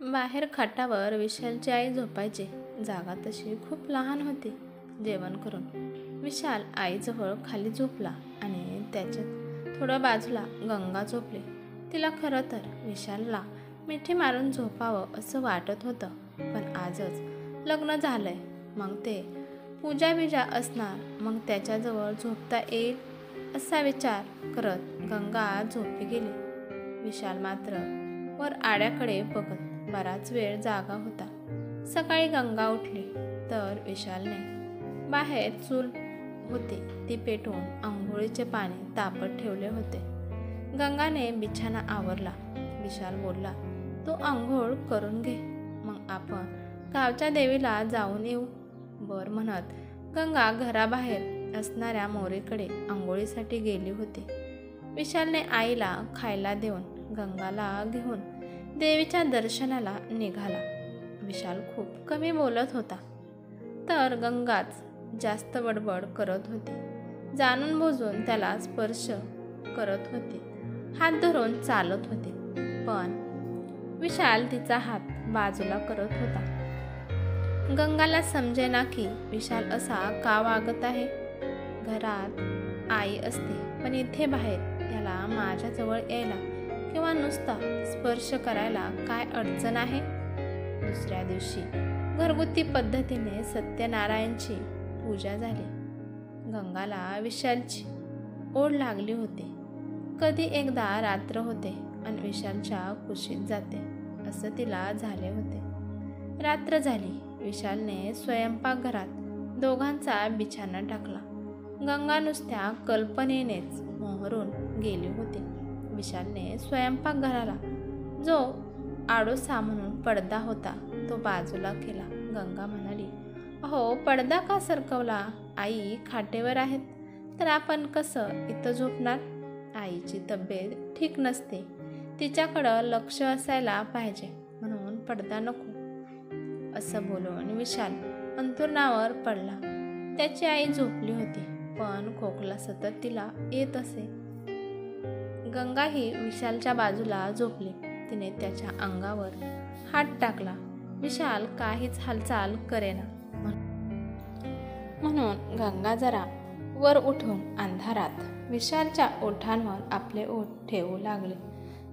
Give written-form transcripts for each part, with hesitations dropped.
बाहेर खाटावर विशालची आई झोपायची. जागा तशी खूप लहान होती. जेवण करून विशाल आईजवळ खाली झोपला आणि त्याच्यात थोडं बाजूला गंगा झोपली. तिला खरं तर विशालला मिठी मारून झोपावं असं वाटत होतं, पण आजच लग्न झालंय, मग ते पूजा बिजा असणार, मग त्याच्याजवळ झोपता येईल असा विचार करत गंगा झोपी गेली. विशाल मात्र वर आड्याकडे बघत बराच वेळ जागा होता. सकाळी गंगा उठली तर विशालने बाहेर चूल होती ती पेटवून आंघोळीचे पाणी तापत ठेवले होते. गंगाने बिछाना आवरला. विशाल बोलला, तू आंघोळ करून घे, मग आपण गावच्या देवीला जाऊन येऊ. बर म्हणत गंगा घराबाहेर असणाऱ्या मोरीकडे आंघोळीसाठी गेली होती. विशालने आईला खायला देऊन गंगाला घेऊन देवीच्या दर्शनाला निघाला. विशाल खूप कमी बोलत होता तर गंगाच जास्त बडबड करत होती. जाणून बुजून त्याला स्पर्श करत होती, हात धरून चालत होती, पण विशाल तिचा हात बाजूला करत होता. गंगाला समजेना की विशाल असा का वागत आहे. घरात आई असते, पण इथे बाहेर याला माझ्याजवळ यायला किंवा नुसता स्पर्श करायला काय अडचण आहे. दुसऱ्या दिवशी घरगुती पद्धतीने सत्यनारायणची पूजा झाली. गंगाला विशालची ओढ लागली होती. कधी एकदा रात्र होते आणि विशालच्या कुशीत जाते असं तिला झाले होते. रात्र झाली. विशालने स्वयंपाकघरात दोघांचा बिछाना टाकला. गंगा नुसत्या कल्पनेनेच मोहरून गेली होती. विशालने स्वयंपाकघराला जो आडोसा म्हणून पडदा होता तो बाजूला केला. गंगा म्हणाली, अहो, पडदा का सरकवला? आई खाटेवर आहेत तर आपण कसं इथं झोपणार? आईची तब्येत ठीक नसते, तिच्याकडं लक्ष असायला पाहिजे, म्हणून पडदा नको. असं बोलून विशाल अंथरुणावर पडला. त्याची आई झोपली होती, पण खोकला सतत तिला येत असे. गंगाही विशालच्या बाजूला झोपली. तिने त्याच्या अंगावर हात टाकला. विशाल काहीच हालचाल करेना, म्हणून गंगा जरा वर उठून अंधारात विशालच्या ओठांवर आपले ओठ ठेवू लागले.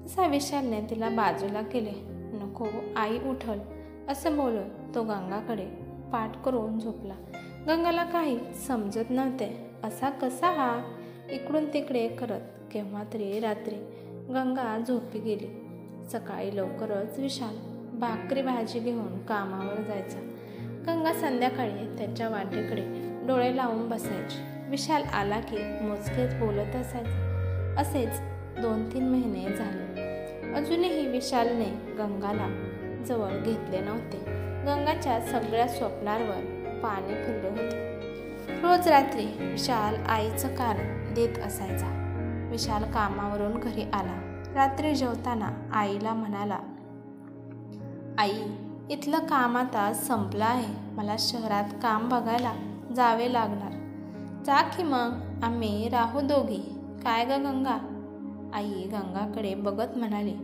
तसा विशालने तिला बाजूला केले. नको, आई उठल असं बोलून तो गंगाकडे पाठ करून झोपला. गंगाला काही समजत नव्हते. असा कसा हा इकडून तिकडे करत केव्हा तरी रात्री गंगा झोपी गेली. सकाळी लवकरच विशाल भाकरी भाजी घेऊन कामावर जायचा. गंगा संध्याकाळी त्याच्या वाटेकडे डोळे लावून बसायची. विशाल आला की मोजकेच बोलत असायचे. असेच 2-3 महिने झाले. अजूनही विशालने गंगाला जवळ घेतले नव्हते. गंगाच्या सगळ्या स्वप्नांवर पाणी फिरले होते. रोज रात्री विशाल आईचं कारण देत असायचा. विशाल कामावरून घरी आला. रात्री जेवताना आईला म्हणाला, आई, इथलं काम आता संपलं आहे, मला शहरात काम बघायला जावे लागणार. जा की मग, आम्ही राहू दोघी. काय ग गंगा? आई गंगाकडे बघत म्हणाली.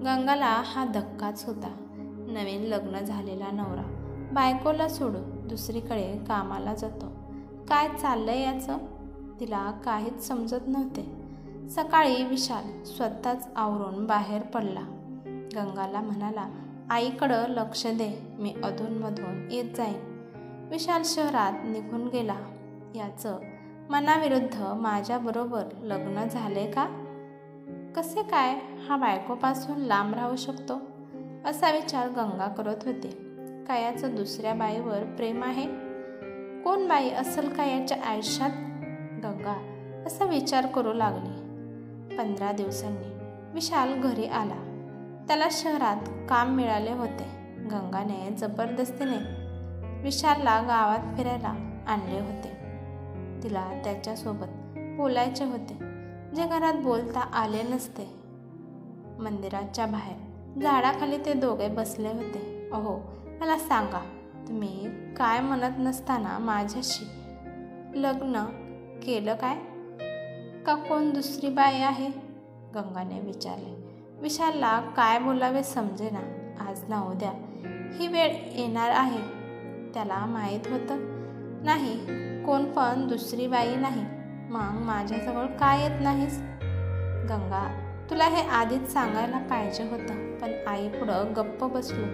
गंगाला हा धक्काच होता. नवीन लग्न झालेला नवरा बायकोला सोडून दुसरीकडे कामाला जातो. काय चाललंय याचं? तिला काहीच समजत नव्हते. सकाळी विशाल स्वतःच आवरून बाहेर पडला. गंगाला म्हणाला, आईकडं लक्ष दे, मी अधूनमधून येत जाईन. विशाल शहरात निघून गेला. याचं मनाविरुद्ध माझ्याबरोबर लग्न झाले का? कसे काय हा बायकोपासून लांब राहू शकतो? असा विचार गंगा करत होते. काय याचं दुसऱ्या बाईवर प्रेम आहे? कोण बाई असेल का याच्या आयुष्यात? गंगा असा विचार करू लागली. 15 दिवसांनी विशाल घरी आला. त्याला शहरात काम मिळाले होते. गंगाने जबरदस्तीने विशालला गावात फिरायला आणले होते. तिला त्याच्यासोबत बोलायचे होते, जे घरात बोलता आले नसते. मंदिराच्या बाहेर झाडाखाली ते दोघे बसले होते. अहो, मला सांगा, तुम्ही काय म्हणत नसताना माझ्याशी लग्न केलं काय? का कोण दुसरी बाई आहे? गंगाने विचारले. विशालला काय बोलावे समजेना. आज ना उद्या ही वेळ येणार आहे. त्याला माहीत होतं नाही कोण पण दुसरी बाई नाही. मग माझ्याजवळ का येत नाहीस? गंगा, तुला हे आधीच सांगायला पाहिजे होतं, पण आई पुढं गप्प बसलो.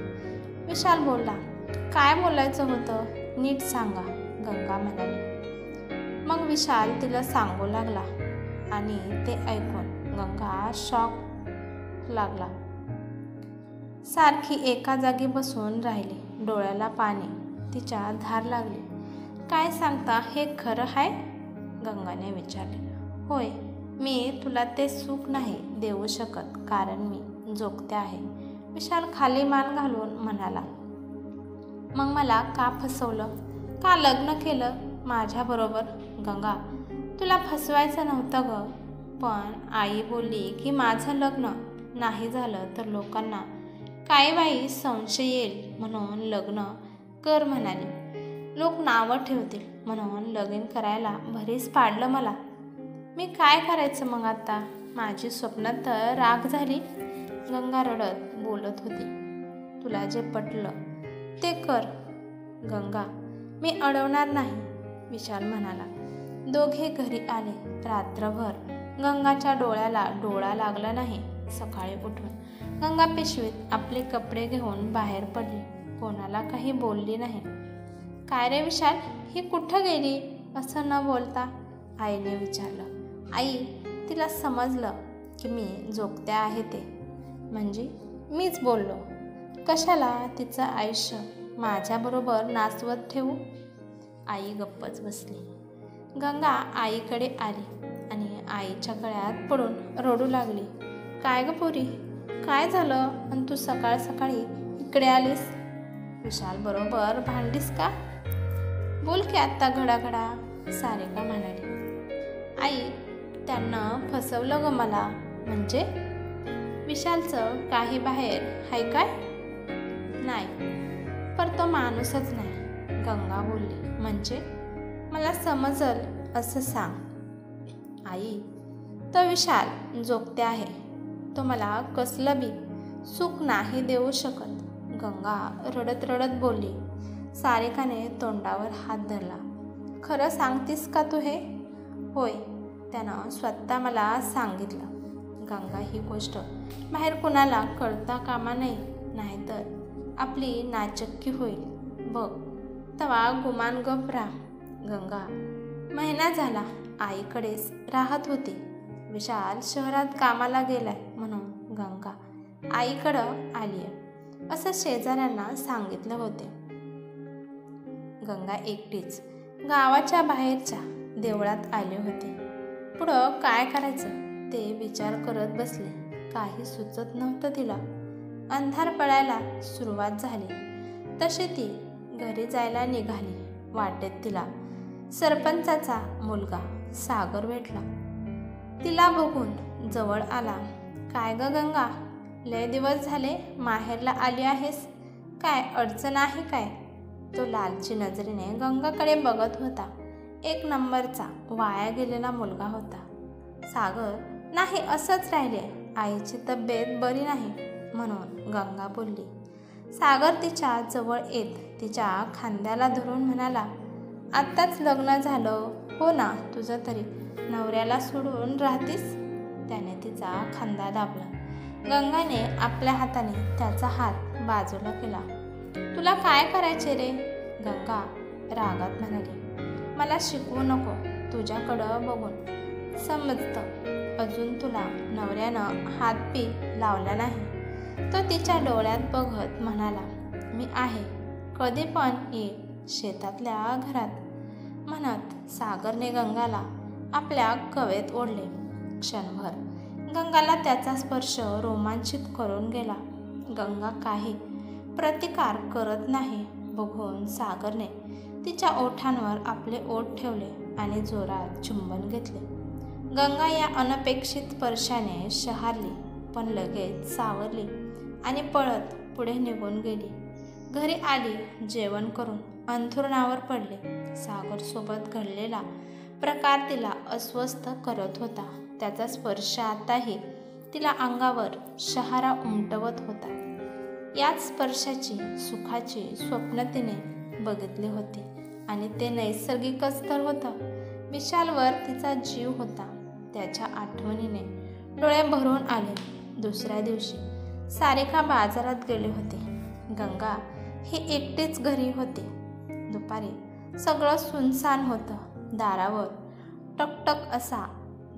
विशाल बोलला, काय बोलायचं होतं नीट सांगा, गंगा म्हणाली. मग विशाल तिला सांगू लागला आणि ते ऐकून गंगा शॉक लागला. सारखी एका जागी बसून राहिली. डोळ्याला पाणी, तिच्या धार लागली. काय सांगता हे खरं आहे? गंगाने विचारले. होय, मी तुला ते सुख नाही देऊ शकत कारण मी जोगते आहे, विशाल खाली मान घालून म्हणाला. मग मला का फसवलं? का लग्न केलं माझ्याबरोबर? गंगा, तुला फसवायचं नव्हतं ग, पण आई बोलली की माझं लग्न नाही झालं तर लोकांना काय बाई संशय येईल म्हणून लग्न कर म्हणाली. लोक नावं ठेवतील म्हणून लगीन करायला भरीस पाडलं मला. मी काय करायचं मग आता? माझी स्वप्न तर राग झाली. गंगा रडत बोलत होती. तुला जे पटलं ते कर गंगा, मी अडवणार नाही, विशाल म्हणाला. दोघे घरी आले. रात्रभर गंगाच्या डोळ्याला डोळा लागला नाही. सकाळी उठून गंगा पिशवीत आपले कपडे घेऊन बाहेर पडली. कोणाला काही बोलली नाही. काय रे विशाल, ही कुठं गेली? असं न बोलता आईने विचारलं. आई, तिला समजलं की मी जोगते आहे ते, म्हणजे मीच बोललो. कशाला तिचं आयुष्य माझ्याबरोबर नाचवत ठेवू? आई गप्पच बसली. गंगा आईकडे आली आणि आईच्या गळ्यात पडून रडू लागली. काय ग पोरी, काय झालं आणि तू सकाळ सकाळी इकडे आलीस? विशाल बरोबर भांडलीस का? बोल की आत्ता घडाघडा, सारिका म्हणाली. आई, त्यांना फसवलं ग मला. म्हणजे? विशालचं काही बाहेर हाय काय? नाही, पर तो माणूसच नाही, गंगा बोलली. म्हणजे? मला समजल असं सांग. आई, तो विशाल जोगते आहे. तो मला कसलं बी सुख नाही देऊ शकत, गंगा रडत रडत बोलली. सारिकाने तोंडावर हात धरला. खरं सांगतीस का तू हे? होय, त्यानं स्वतः मला सांगितलं. गंगा, ही गोष्ट बाहेर कुणाला कळता कामा नये, नाहीतर आपली नाचक्की होईल बघ. तवा गुमान गप राहा. गंगा महिना झाला आईकडेच राहत होती. विशाल शहरात कामाला गेलाय म्हणून गंगा आईकडं आली आहे असं शेजाऱ्यांना सांगितलं होते. गंगा एकटीच गावाच्या बाहेरच्या देवळात आली होती. पुढं काय करायचं ते विचार करत बसले. काही सुचत नव्हतं तिला. अंधार पडायला सुरुवात झाली तशी ती घरी जायला निघाली. वाटेत तिला सरपंचाचा मुलगा सागर भेटला. तिला बघून जवळ आला. काय ग गंगा, लय दिवस झाले माहेरला आली आहेस, काय अडचण आहे काय? तो लालची नजरेने गंगाकडे बघत होता. एक नंबरचा वाया गेलेला मुलगा होता. सागर, नाही असंच राहिले, आईची तब्येत बरी नाही म्हणून गंगा बोलली. सागर तिच्या जवळ येत तिच्या खांद्याला धरून म्हणाला. आत्ताच लग्न झालं हो ना तुझं, तरी नवऱ्याला सोडून राहतीस? त्याने तिचा खांदा दाबला. गंगाने आपल्या हाताने त्याचा हात बाजूला केला. तुला काय करायचे रे? गंगा रागात म्हणाली. मला शिकवू नको, तुझ्याकडं बघून समजतं अजून तुला नवऱ्यानं हातपी लावला नाही. तो तिच्या डोळ्यात बघत म्हणाला. मी आहे, कधी पण ये शेतातल्या घरात. म्हणत सागरने गंगाला आपल्या कवेत ओढले. क्षणभर गंगाला त्याचा स्पर्श रोमांचित करून गेला. गंगा काही प्रतिकार करत नाही बघून सागरने तिच्या ओठांवर आपले ओठ ठेवले आणि जोरात चुंबन घेतले. गंगा या अनपेक्षित स्पर्शाने शहारली, पण लगेच सावरली आणि पळत पुढे निघून गेली. घरी आली, जेवण करून अंथरुणावर पडले. सागरसोबत घडलेला प्रकार तिला अस्वस्थ करत होता. त्याचा स्पर्श आताही तिला अंगावर शहारा उमटवत होता. याच स्पर्शाची सुखाची स्वप्न तिने बघितली होती आणि ते नैसर्गिकच तर होतं. विशालवर तिचा जीव होता. त्याच्या आठवणीने डोळे भरून आले. दुसऱ्या दिवशी सारिका बाजारात गेली होती. गंगा ही एकटीच घरी होती. दुपारी सगळं सुनसान होतं. दारावर टकटक असा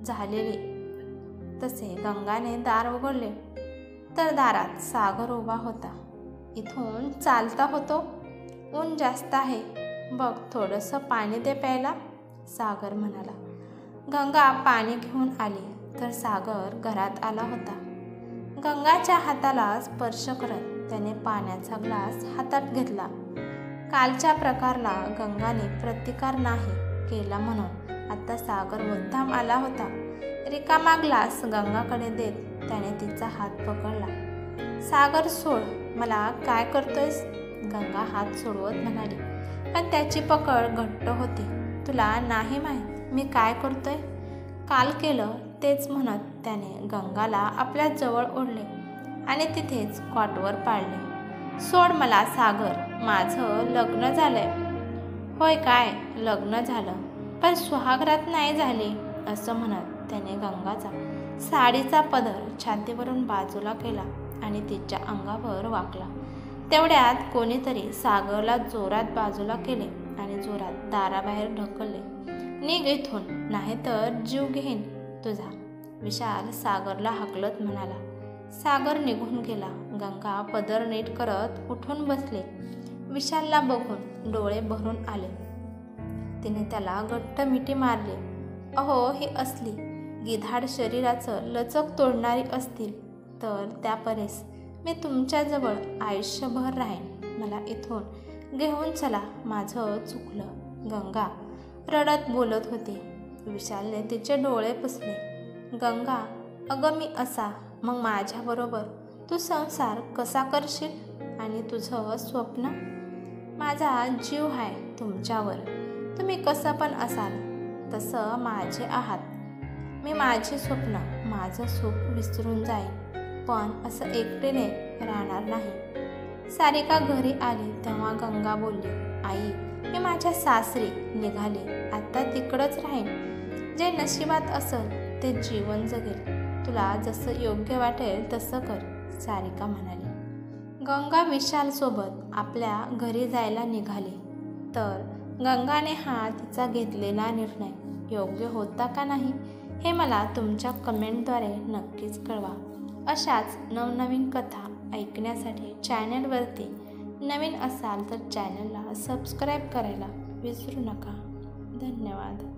झालेली. तसे गंगाने दार उघडले तर दारात सागर उभा होता. इथून चालता होतो. ऊन जास्त आहे, बघ थोडंसं पाणी दे प्यायला, सागर म्हणाला. गंगा पाणी घेऊन आली तर सागर घरात आला होता. गंगाच्या हाताला स्पर्श करत त्याने पाण्याचा ग्लास हातात घेतला. कालच्या प्रकारला गंगाने प्रतिकार नाही केला म्हणून आता सागर मुद्दाम आला होता. रिकामा ग्लास गंगाकडे देत त्याने तिचा हात पकडला. सागर सोड, मला काय करतोयस, गंगा हात सोडवत म्हणाली. पण त्याची पकड घट्ट होती. तुला नाही माहीत मी काय करतोय. काल केलं तेच म्हणत त्याने गंगाला आपल्या जवळ ओढले आणि तिथेच कॉटवर पाडले. सोड मला सागर, माझं लग्न झालंय. होय काय, लग्न झालं पण सुहागरात नाही झाली, असं म्हणत त्याने गंगाचा साडीचा पदर छातीवरून बाजूला केला आणि तिच्या अंगावर वाकला. तेवढ्यात कोणीतरी सागरला जोरात बाजूला केले आणि जोरात दाराबाहेर ढकलले. निघ इथून, नाहीतर जीव घेईन तुझा, विशाल सागरला हाकलत म्हणाला. सागर निघून गेला. गंगा पदर नीट करत उठून बसले. विशालला बघून डोळे भरून आले. तिने त्याला घट्ट मिठी मारली. अहो, ही असली गिधाड शरीराचं लचक तोडणारी असतील तर त्या परेस मी तुमच्याजवळ आयुष्यभर राहीन. मला इथून घेऊन चला, माझं चुकलं, गंगा रडत बोलत होती. विशालने तिचे डोळे पुसले. गंगा, अगं मी असा, मग माझ्याबरोबर तू संसार कसा करशील आणि तुझं स्वप्न. माझा जीव आहे तुमच्यावर, तुम्ही कसं पण असाल तसं माझे आहात. मी माझे स्वप्न, माझं सुख विसरून जाईन, पण असं एकटीने राहणार नाही. सारिका घरी आली तेव्हा गंगा बोलली. आई, मी माझ्या सासरी निघाली, आता तिकडंच राहीन. जे नशिबात असेल ते जीवन जगेल. तुला जसं योग्य वाटेल तसं कर, सारिका म्हणाली. गंगा विशालसोबत आपल्या घरी जायला निघाली तर गंगाने हा तिचा घेतलेला निर्णय योग्य होता का नाही हे मला तुमच्या कमेंटद्वारे नक्कीच कळवा. अशाच नवनवीन कथा ऐकण्यासाठी चॅनलवरती नवीन असाल तर चॅनलला सबस्क्राईब करायला विसरू नका. धन्यवाद.